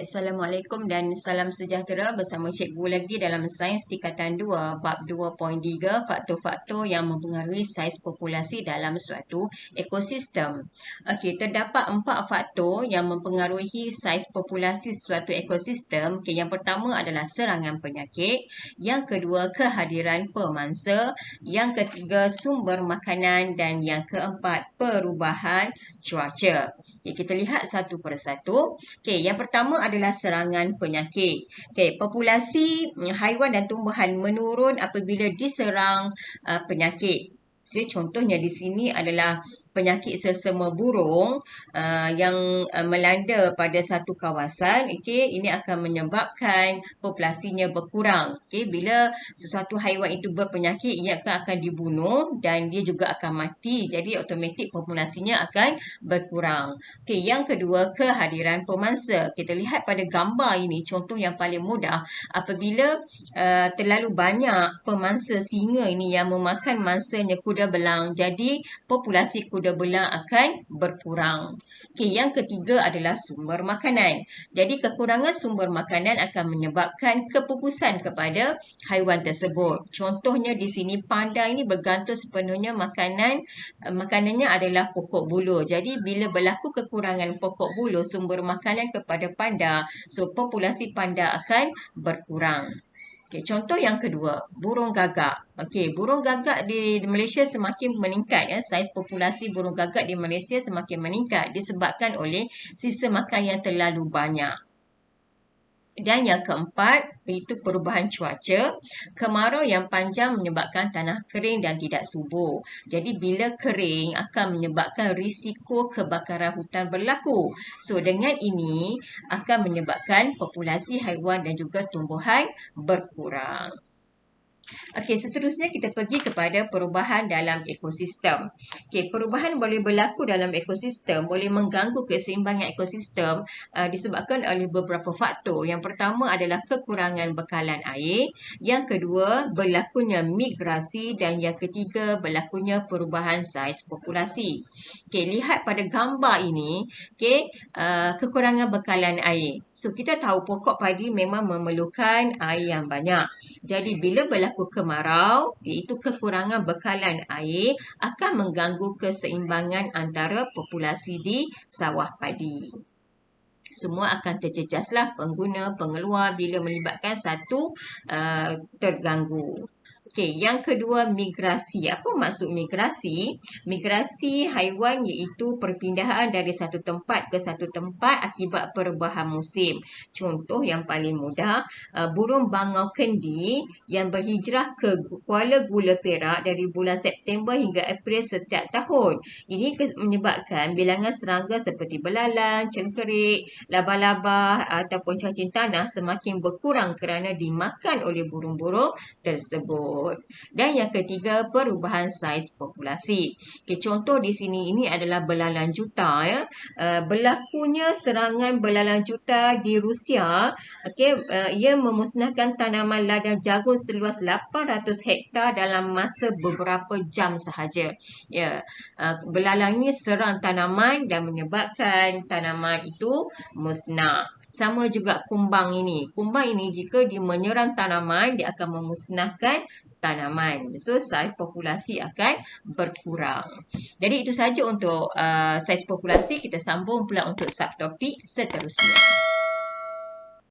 Assalamualaikum dan salam sejahtera bersama cikgu lagi dalam Sains Tingkatan 2 bab 2.3 faktor-faktor yang mempengaruhi saiz populasi dalam suatu ekosistem. Okey, terdapat 4 faktor yang mempengaruhi saiz populasi suatu ekosistem. Okey, yang pertama adalah serangan penyakit, yang kedua kehadiran pemangsa, yang ketiga sumber makanan dan yang keempat perubahan cuaca. Okey, kita lihat satu persatu. Okey, yang pertama adalah serangan penyakit. Okey, populasi haiwan dan tumbuhan menurun apabila diserang penyakit. Jadi contohnya di sini adalah penyakit sesama burung yang melanda pada satu kawasan. Okey, ini akan menyebabkan populasinya berkurang. Okey, bila sesuatu haiwan itu berpenyakit, ia akan dibunuh dan dia juga akan mati. Jadi automatik populasinya akan berkurang. Okey, yang kedua kehadiran pemangsa. Kita lihat pada gambar ini, contoh yang paling mudah, apabila terlalu banyak pemangsa singa ini yang memakan mangsanya kuda belang, jadi populasi kuda belang akan berkurang. Okey, yang ketiga adalah sumber makanan. Jadi kekurangan sumber makanan akan menyebabkan kepupusan kepada haiwan tersebut. Contohnya di sini panda ini bergantung sepenuhnya makanannya adalah pokok buluh. Jadi bila berlaku kekurangan pokok buluh, sumber makanan kepada panda, so populasi panda akan berkurang. Okey, contoh yang kedua, burung gagak. Okey, burung gagak di Malaysia semakin meningkat, saiz populasi burung gagak di Malaysia semakin meningkat disebabkan oleh sisa makan yang terlalu banyak. Dan yang keempat, iaitu perubahan cuaca. Kemarau yang panjang menyebabkan tanah kering dan tidak subur. Jadi bila kering akan menyebabkan risiko kebakaran hutan berlaku. So dengan ini akan menyebabkan populasi haiwan dan juga tumbuhan berkurang. Okey, seterusnya kita pergi kepada perubahan dalam ekosistem. Okey, perubahan boleh berlaku dalam ekosistem, boleh mengganggu keseimbangan ekosistem disebabkan oleh beberapa faktor. Yang pertama adalah kekurangan bekalan air, yang kedua berlakunya migrasi dan yang ketiga berlakunya perubahan saiz populasi. Okey, lihat pada gambar ini, okey, kekurangan bekalan air. So kita tahu pokok padi memang memerlukan air yang banyak. Jadi bila berlaku kemarau, iaitu kekurangan bekalan air, akan mengganggu keseimbangan antara populasi di sawah padi. Semua akan terjejaslah pengguna, pengeluar bila melibatkan satu terganggu. Okey, yang kedua migrasi. Apa maksud migrasi? Migrasi haiwan iaitu perpindahan dari satu tempat ke satu tempat akibat perubahan musim. Contoh yang paling mudah, burung bangau kendi yang berhijrah ke Kuala Gula Perak dari bulan September hingga April setiap tahun. Ini menyebabkan bilangan serangga seperti belalang, cengkerik, laba-laba ataupun cacing tanah semakin berkurang kerana dimakan oleh burung-burung tersebut. Dan yang ketiga, perubahan saiz populasi. Okay, contoh di sini ini adalah belalang juta. Berlakunya serangan belalang juta di Rusia. Okay, ia memusnahkan tanaman ladang jagung seluas 800 hektar dalam masa beberapa jam sahaja. Ya, belalang ini serang tanaman dan menyebabkan tanaman itu musnah. Sama juga kumbang ini. Kumbang ini jika dia menyerang tanaman, dia akan memusnahkan tanaman. So, saiz populasi akan berkurang. Jadi, itu saja untuk saiz populasi. Kita sambung pula untuk subtopik seterusnya.